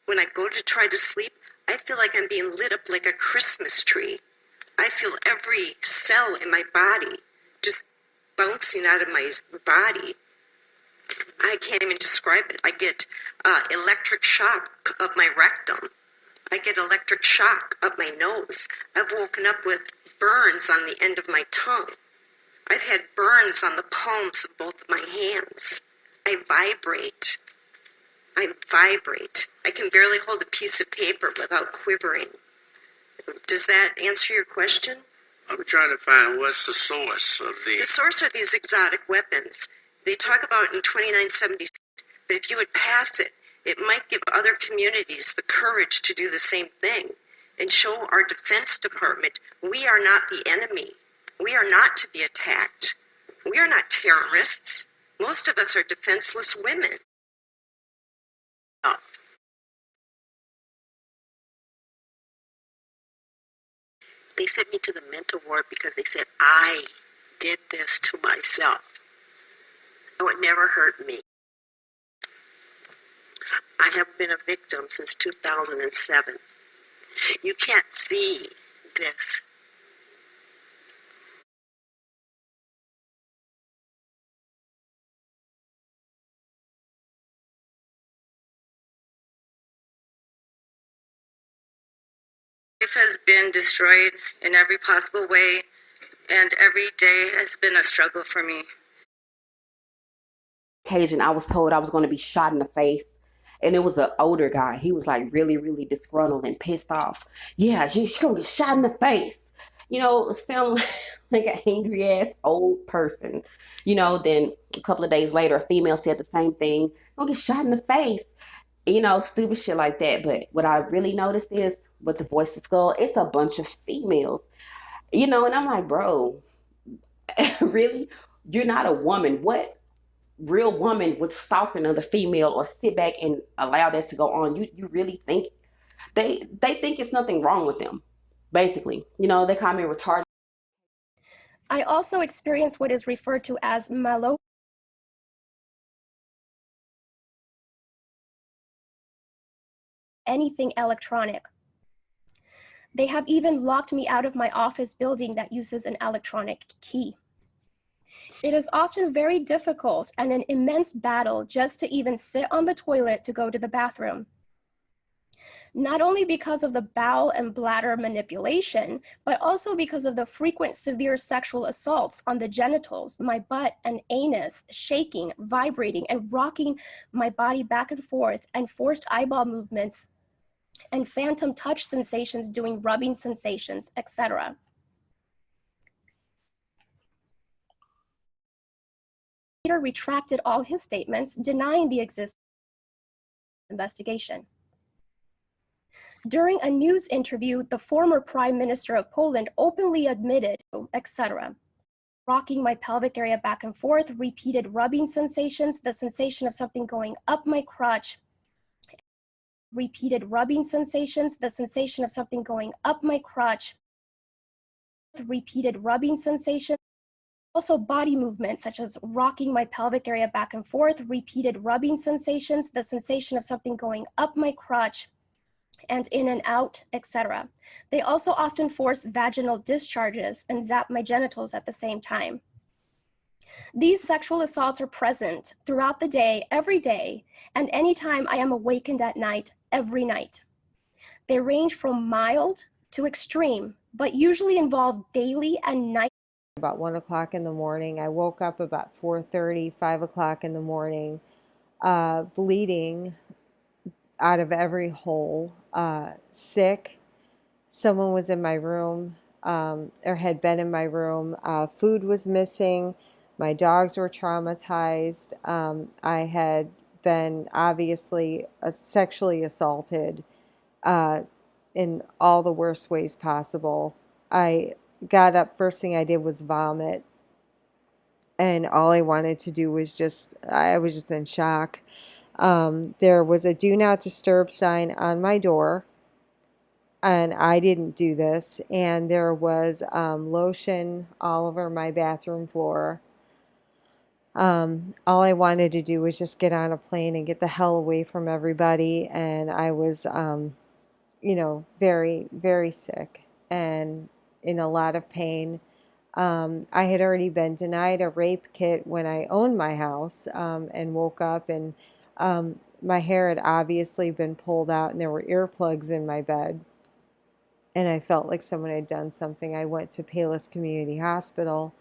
When I go to try to sleep, I feel like I'm being lit up like a Christmas tree. I feel every cell in my body just bouncing out of my body. I can't even describe it. I get electric shock of my rectum. I get electric shock up my nose. I've woken up with burns on the end of my tongue. I've had burns on the palms of both of my hands. I vibrate. I vibrate. I can barely hold a piece of paper without quivering. Does that answer your question? I'm trying to find what's the source of the... The source are these exotic weapons. They talk about in 2976, but if you would pass it, it might give other communities the courage to do the same thing and show our Defense Department we are not the enemy. We are not to be attacked. We are not terrorists. Most of us are defenseless women. Oh. They sent me to the mental ward because they said I did this to myself. It would never hurt me. I have been a victim since 2007. You can't see this. Life has been destroyed in every possible way, and every day has been a struggle for me. Occasion, I was told I was going to be shot in the face, and it was an older guy. He was like really, really disgruntled and pissed off. Yeah, she's going to get shot in the face. Sound like an angry ass old person. Then a couple of days later, a female said the same thing. Don't get shot in the face. Stupid shit like that. But what I really noticed is with the Voice of Skull, it's a bunch of females. And I'm like, bro, really? You're not a woman. What real woman would stalk another female or sit back and allow that to go on? You really think they think it's nothing wrong with them? Basically, they call me retarded. I also experience what is referred to as malo. Anything electronic. They have even locked me out of my office building that uses an electronic key. It is often very difficult and an immense battle just to even sit on the toilet to go to the bathroom. Not only because of the bowel and bladder manipulation, but also because of the frequent severe sexual assaults on the genitals, my butt and anus, shaking, vibrating, and rocking my body back and forth, and forced eyeball movements, and phantom touch sensations, doing rubbing sensations, etc. Peter retracted all his statements, denying the existence of investigation. During a news interview, the former Prime Minister of Poland openly admitted, etc. Rocking my pelvic area back and forth, repeated rubbing sensations, the sensation of something going up my crotch, repeated rubbing sensations, the sensation of something going up my crotch, repeated rubbing sensations, also body movements such as rocking my pelvic area back and forth, repeated rubbing sensations, the sensation of something going up my crotch and in and out, etc. They also often force vaginal discharges and zap my genitals at the same time. These sexual assaults are present throughout the day, every day, and anytime I am awakened at night, every night. They range from mild to extreme, but usually involve daily and night. About 1 o'clock in the morning. I woke up about 4:30, 5 o'clock in the morning, bleeding out of every hole, sick. Someone was in my room, or had been in my room. Food was missing. My dogs were traumatized. I had been obviously sexually assaulted in all the worst ways possible. I got up, first thing I did was vomit. And all I wanted to do was I was just in shock. There was a do not disturb sign on my door, and I didn't do this. And there was lotion all over my bathroom floor. All I wanted to do was just get on a plane and get the hell away from everybody. And I was, very, very sick and in a lot of pain. I had already been denied a rape kit when I owned my house, and woke up, and my hair had obviously been pulled out and there were earplugs in my bed. And I felt like someone had done something. I went to Palos Community Hospital,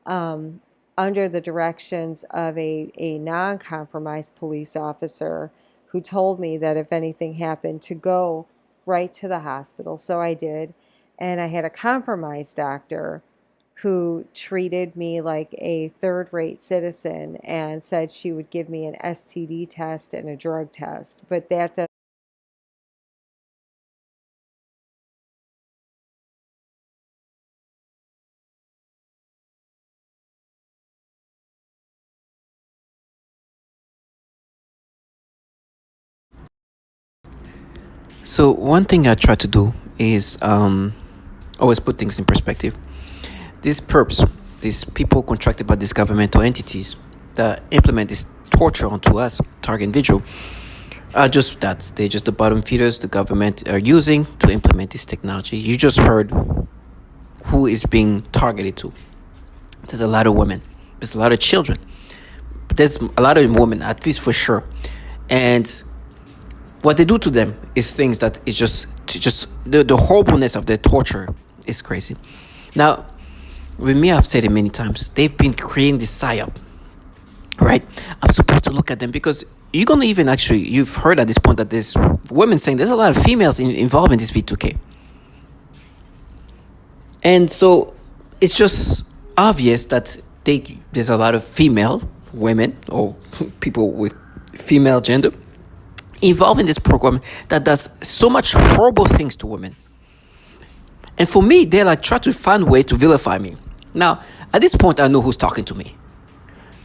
um, under the directions of a non-compromised police officer who told me that if anything happened, to go right to the hospital. So I did. And I had a compromised doctor who treated me like a third-rate citizen and said she would give me an STD test and a drug test. But that does. So one thing I try to do is always put things in perspective. These perps, these people contracted by these governmental entities that implement this torture onto us, target individual, are just that. They're just the bottom feeders the government are using to implement this technology. You just heard who is being targeted to. There's a lot of women. There's a lot of children. But there's a lot of women, at least for sure. And what they do to them is things that is just the horribleness of their torture is crazy. Now, with me, I've said it many times. They've been creating this PSYOP, right? I'm supposed to look at them because you're gonna even actually, you've heard at this point that there's women saying there's a lot of females involved in this V2K, and so it's just obvious that there's a lot of female women or people with female gender involved in this program that does so much horrible things to women. And for me, they like try to find ways to vilify me. Now, at this point, I know who's talking to me.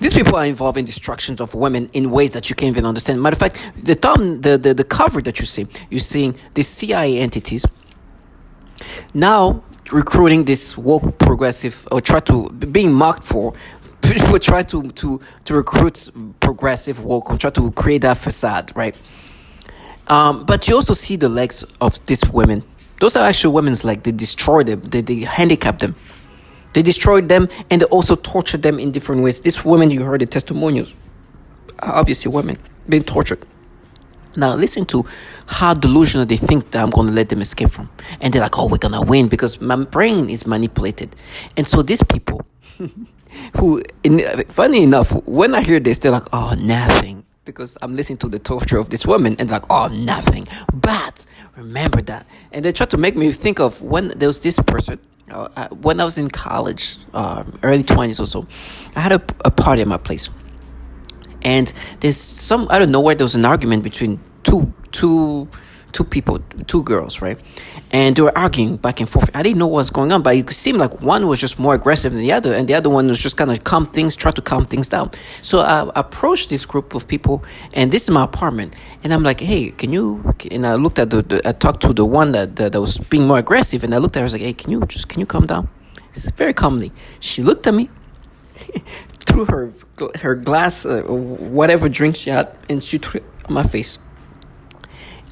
These people are involved in destructions of women in ways that you can't even understand. Matter of fact, the cover that you're seeing these CIA entities now recruiting this woke progressive, or try to being mocked for people try to recruit progressive woke and try to create that facade, right? But you also see the legs of these women. Those are actual women's legs. They destroy them. They handicap them. They destroyed them, and they also tortured them in different ways. These women, you heard the testimonials, are obviously women being tortured. Now listen to how delusional they think that I'm going to let them escape from. And they're like, oh, we're going to win because my brain is manipulated. And so these people who, funny enough, when I hear this, they're like, oh, nothing. Because I'm listening to the torture of this woman and like, oh, nothing. But remember that. And they try to make me think of when there was this person, when I was in college, early 20s or so, I had a party at my place. And there's some, I don't know where there was an argument between two people, two girls, right? And they were arguing back and forth. I didn't know what was going on, but it seemed like one was just more aggressive than the other, and the other one was just kind of try to calm things down. So I approached this group of people, and this is my apartment, and I'm like, hey, can you? And I looked at I talked to the one that was being more aggressive, and I looked at her, I was like, hey, can you calm down? Very calmly. She looked at me, threw her glass, whatever drink she had, and she threw it on my face.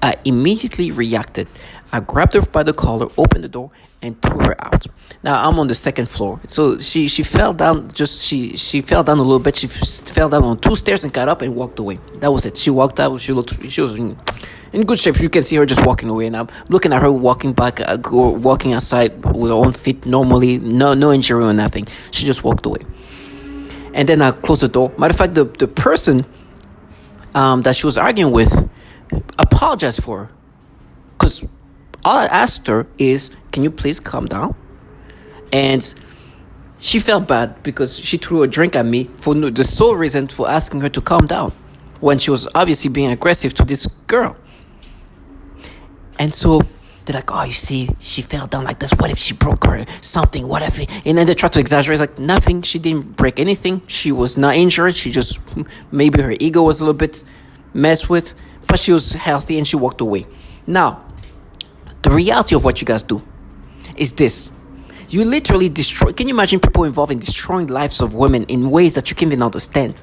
I immediately reacted. I grabbed her by the collar, opened the door, and threw her out. Now I'm on the second floor, so she fell down. She fell down a little bit. She fell down on 2 stairs and got up and walked away. That was it. She walked out. She was in good shape. You can see her just walking away, and I'm looking at her walking back, walking outside with her own feet normally, no injury or nothing. She just walked away. And then I closed the door. Matter of fact, the person that she was arguing with apologized for her, because all I asked her is, can you please calm down? And she felt bad because she threw a drink at me for the sole reason for asking her to calm down when she was obviously being aggressive to this girl. And so they're like, oh, you see, she fell down like this. What if she broke her something? What if? And then they try to exaggerate. It's like, nothing. She didn't break anything. She was not injured. She just, maybe her ego was a little bit messed with, but she was healthy and she walked away. Now, the reality of what you guys do is this. You literally destroy. Can you imagine people involved in destroying lives of women in ways that you can't even understand?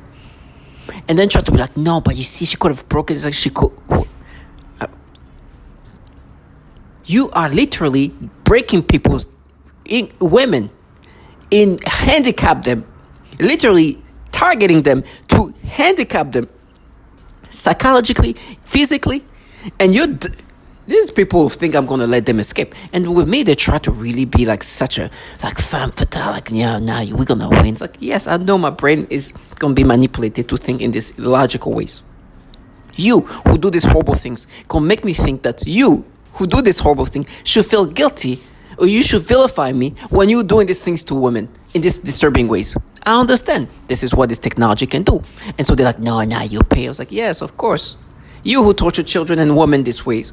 And then try to be like, no, but you see, she could have broken. It's like she could. You are literally breaking people's women, handicap them, literally targeting them to handicap them psychologically, physically, and these people think I'm gonna let them escape. And with me, they try to really be like such a femme fatale, like, yeah, nah, we're gonna win. It's like, yes, I know my brain is gonna be manipulated to think in these logical ways. You who do these horrible things can make me think that you who do this horrible thing should feel guilty, or you should vilify me when you're doing these things to women in these disturbing ways. I understand. This is what this technology can do. And so they're like, no, you pay. I was like, yes, of course. You who torture children and women these ways,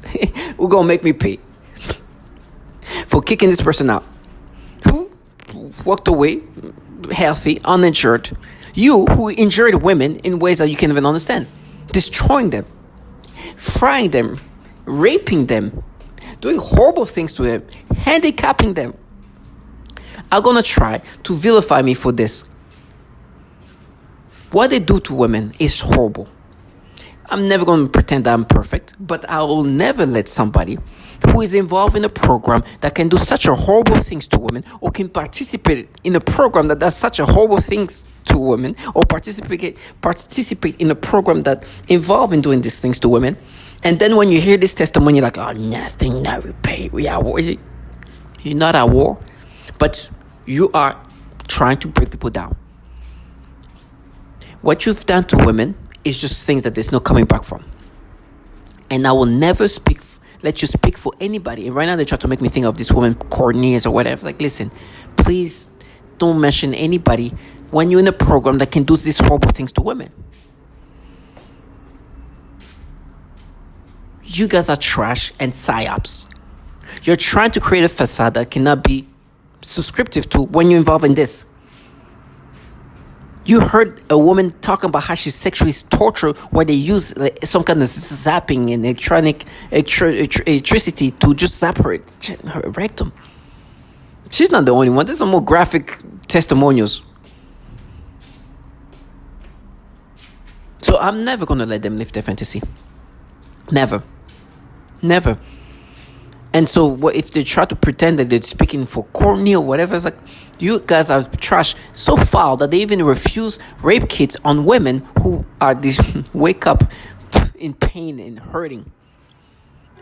we're going to make me pay for kicking this person out. Who walked away healthy, uninjured. You who injured women in ways that you can't even understand. Destroying them, frying them, raping them, doing horrible things to them, handicapping them, are gonna try to vilify me for this. What they do to women is horrible. I'm never gonna pretend that I'm perfect, but I will never let somebody who is involved in a program that can do such a horrible things to women, or can participate in a program that does such a horrible things to women, or participate in a program that involved in doing these things to women. And then when you hear this testimony, you're like, oh, nothing, now we pay, we are at war. You're not at war, but you are trying to break people down. What you've done to women is just things that there's no coming back from. And I will never let you speak for anybody. And right now they try to make me think of this woman, Courtney's or whatever. Like, listen, please don't mention anybody when you're in a program that can do these horrible things to women. You guys are trash and PSYOPs. You're trying to create a facade that cannot be subscriptive to when you're involved in this. You heard a woman talking about how she's sexually tortured, where they use some kind of zapping and electricity to just zap her rectum. She's not the only one. There's some more graphic testimonials. So I'm never going to let them live their fantasy. Never. And so what if they try to pretend that they're speaking for Courtney or whatever? It's like, you guys are trash so foul that they even refuse rape kits on women who are wake up in pain and hurting,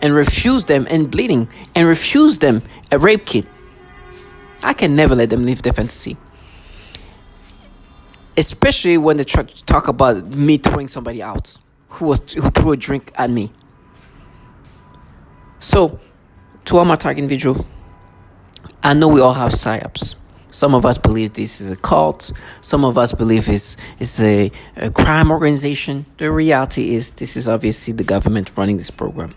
and refuse them and bleeding, and refuse them a rape kit. I can never let them live their fantasy. Especially when they try to talk about me throwing somebody out who threw a drink at me. So, to all my target individual, I know we all have PSYOPs. Some of us believe this is a cult. Some of us believe it's a crime organization. The reality is, this is obviously the government running this program.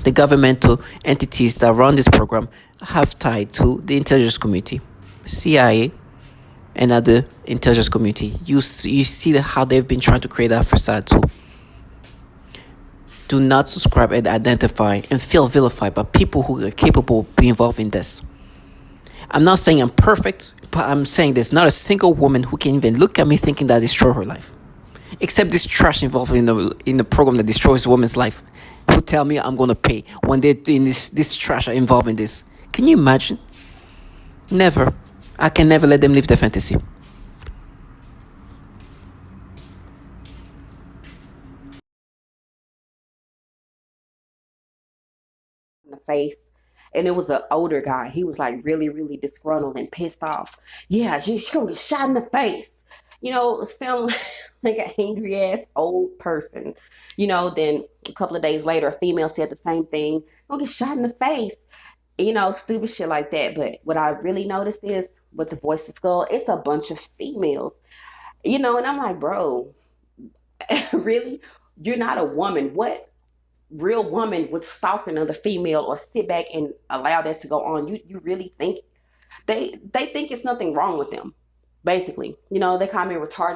The governmental entities that run this program have tied to the intelligence community, CIA, and other intelligence community. You see how they've been trying to create that facade too. Do not subscribe and identify and feel vilified by people who are capable of being involved in this. I'm not saying I'm perfect, but I'm saying there's not a single woman who can even look at me thinking that I destroy her life. Except this trash involved in the program that destroys a woman's life, who tell me I'm going to pay when they're in this trash are involved in this. Can you imagine? Never. I can never let them live their fantasy. The face, and it was an older guy. He was like really, really disgruntled and pissed off. Yeah, she's gonna get shot in the face. Sound like an angry ass old person. Then a couple of days later, a female said the same thing. Gonna get shot in the face. Stupid shit like that. But what I really noticed is, with the Voice of Skull, it's a bunch of females. And I'm like, bro, really? You're not a woman. What real woman would stalk another female or sit back and allow that to go on? You really think they think it's nothing wrong with them? Basically, they call me retarded.